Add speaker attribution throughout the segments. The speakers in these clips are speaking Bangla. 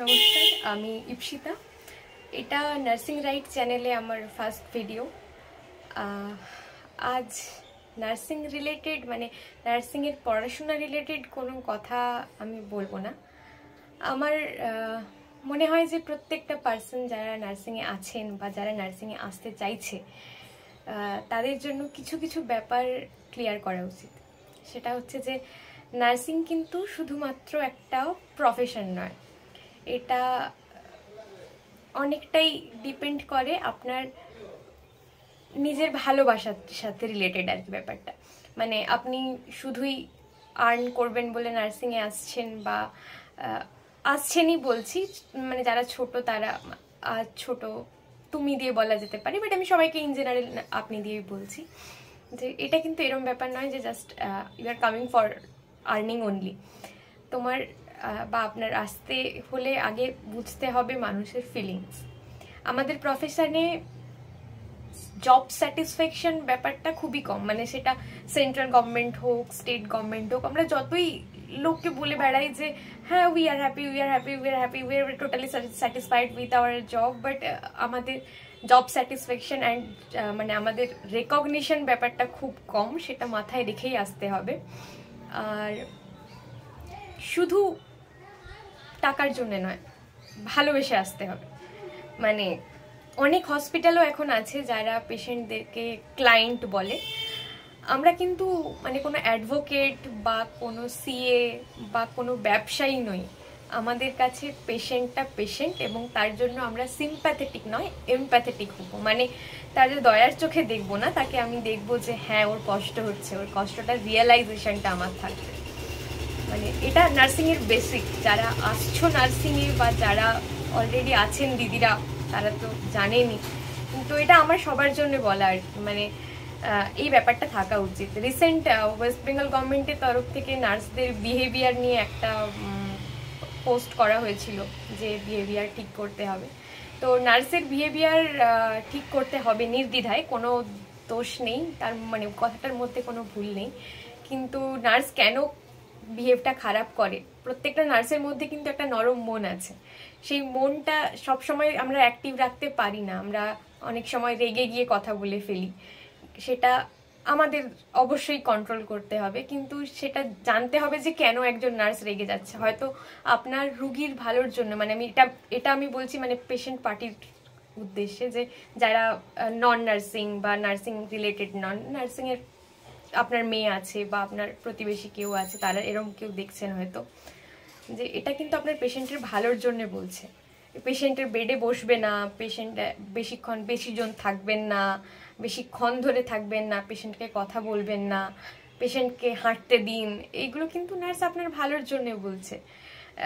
Speaker 1: নমস্কার, আমি ইপসিতা। এটা নার্সিং রাইট চ্যানেলে আমার ফার্স্ট ভিডিও। আজ নার্সিং রিলেটেড মানে নার্সিংয়ের পড়াশোনা রিলেটেড কোনো কথা আমি বলবো না। আমার মনে হয় যে প্রত্যেকটা পার্সন যারা নার্সিংয়ে আছেন বা যারা নার্সিংয়ে আসতে চাইছে তাদের জন্য কিছু কিছু ব্যাপার ক্লিয়ার করা উচিত। সেটা হচ্ছে যে নার্সিং কিন্তু শুধুমাত্র একটা প্রফেশন নয়, এটা অনেকটাই ডিপেন্ড করে আপনার নিজের ভালোবাসার সাথে রিলেটেড আর কি ব্যাপারটা। মানে আপনি শুধুই আর্ন করবেন বলে নার্সিংয়ে আসছেন বা আসছেনই বলছি, মানে যারা ছোট তারা ছোট তুমি দিয়ে বলা যেতে পারে, বাট আমি সবাইকে ইন জেনারেল আপনি দিয়েই বলছি যে এটা কিন্তু এরকম ব্যাপার নয় যে just you are coming for earning only. তোমার বা আপনার আসতে হলে আগে বুঝতে হবে মানুষের ফিলিংস। আমাদের প্রফেশনে জব স্যাটিসফ্যাকশন ব্যাপারটা খুবই কম, মানে সেটা সেন্ট্রাল গভর্নমেন্ট হোক, স্টেট গভর্নমেন্ট হোক। আমরা যতই লোককে বলে বেড়াই যে হ্যাঁ we are happy, we are happy, we are happy, we are totally satisfied with our job, but আমাদের জব স্যাটিসফ্যাকশন অ্যান্ড মানে আমাদের রেকগনিশন ব্যাপারটা খুব কম, সেটা মাথায় রেখেই আসতে হবে। আর শুধু টাকার জন্য নয়, ভালোবেসে আসতে হবে। মানে অনেক হসপিটালও এখন আছে যারা পেশেন্টদেরকে ক্লায়েন্ট বলে। আমরা কিন্তু মানে কোনো অ্যাডভোকেট বা কোনো সিএ বা কোনো ব্যবসায়ী নই। আমাদের কাছে পেশেন্টটা পেশেন্ট, এবং তার জন্য আমরা সিম্প্যাথেটিক নয় এমপ্যাথেটিক হবো। মানে তার যে দয়ার চোখে দেখবো না, তাকে আমি দেখবো যে হ্যাঁ ওর কষ্ট হচ্ছে, ওর কষ্টটার রিয়েলাইজেশনটা আমার থাকবে। মানে এটা নার্সিংয়ের বেসিক। যারা আসছো নার্সিংয়ে বা যারা অলরেডি আছেন দিদিরা, তারা তো জানেনই, কিন্তু এটা আমার সবার জন্য বলা আর কি। মানে এই ব্যাপারটা থাকা উচিত। রিসেন্ট ওয়েস্ট বেঙ্গল গভর্নমেন্টের তরফ থেকে নার্সদের বিহেভিয়ার নিয়ে একটা পোস্ট করা হয়েছিল যে বিহেভিয়ার ঠিক করতে হবে। তো নার্সের বিহেভিয়ার ঠিক করতে হবে নির্দ্বিধায়, কোনো দোষ নেই তার, মানে কথাটার মধ্যে কোনো ভুল নেই। কিন্তু নার্স কেন বিহেভটা খারাপ করে, প্রত্যেকটা নার্সের মধ্যে কিন্তু একটা নরম মন আছে। সেই মনটা সবসময় আমরা অ্যাক্টিভ রাখতে পারি না, আমরা অনেক সময় রেগে গিয়ে কথা বলে ফেলি। সেটা আমাদের অবশ্যই কন্ট্রোল করতে হবে, কিন্তু সেটা জানতে হবে যে কেন একজন নার্স রেগে যাচ্ছে। হয়তো আপনার রুগীর ভালোর জন্য, মানে আমি এটা আমি বলছি মানে পেশেন্ট পার্টির উদ্দেশ্যে, যে যারা নন নার্সিং বা নার্সিং রিলেটেড নন নার্সিংয়ের আপনার মেয়ে আছে বা আপনার প্রতিবেশী কেউ আছে, তারা এরকম কেউ দেখছেন হয়তো, যে এটা কিন্তু আপনার পেশেন্টের ভালোর জন্য বলছে। পেশেন্টের বেডে বসবে না, পেশেন্ট বেশিজন থাকবেন না, বেশিক্ষণ ধরে থাকবেন না, পেশেন্টকে কথা বলবেন না, পেশেন্টকে হাঁটতে দিন, এইগুলো কিন্তু নার্স আপনার ভালোর জন্য বলছে।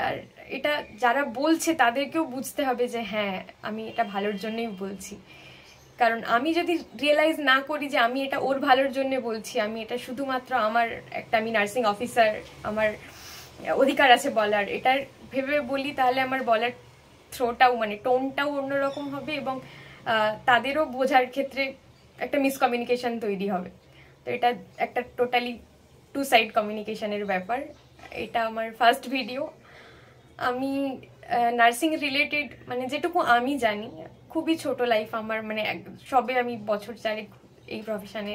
Speaker 1: আর এটা যারা বলছে তাদেরকেও বুঝতে হবে যে হ্যাঁ আমি এটা ভালোর জন্যই বলছি। কারণ আমি যদি রিয়েলাইজ না করি যে আমি এটা ওর ভালোর জন্য বলছি, আমি এটা শুধুমাত্র আমার একটা, আমি নার্সিং অফিসার, আমার অধিকার আছে বলার, এটার ভেবে বলি, তাহলে আমার বলার থ্রোটাও মানে টোনটাও অন্যরকম হবে, এবং তাদেরও বোঝার ক্ষেত্রে একটা মিসকমিউনিকেশন তৈরি হবে। তো এটা একটা টোটালি টু সাইড কমিউনিকেশনের ব্যাপার। এটা আমার ফার্স্ট ভিডিও। আমি নার্সিং রিলেটেড মানে যেটুকু আমি জানি, খুবই ছোট লাইফ আমার, মানে সবে আমি বছর চারেক এই প্রফেশনে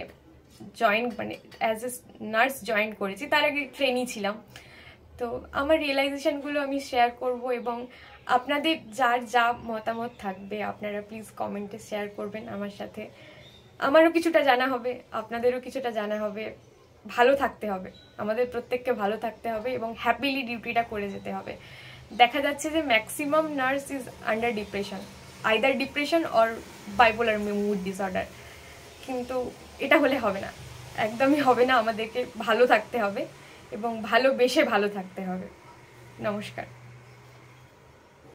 Speaker 1: মানে অ্যাজ এ নার্স জয়েন করেছি, তার আগে ট্রেনি ছিলাম। তো আমার রিয়েলাইজেশনগুলো আমি শেয়ার করব, এবং আপনাদের যার যা মতামত থাকবে আপনারা প্লিজ কমেন্টে শেয়ার করবেন আমার সাথে। আমারও কিছুটা জানা হবে, আপনাদেরও কিছুটা জানা হবে। ভালো থাকতে হবে, আমাদের প্রত্যেককে ভালো থাকতে হবে এবং হ্যাপিলি ডিউটিটা করে যেতে হবে। দেখা যাচ্ছে যে maximum nurse is under depression, either depression or bipolar mood disorder. কিন্তু এটা হলে হবে না, একদমই হবে না। আমাদেরকে ভালো থাকতে হবে এবং ভালোবেসে ভালো থাকতে হবে। নমস্কার।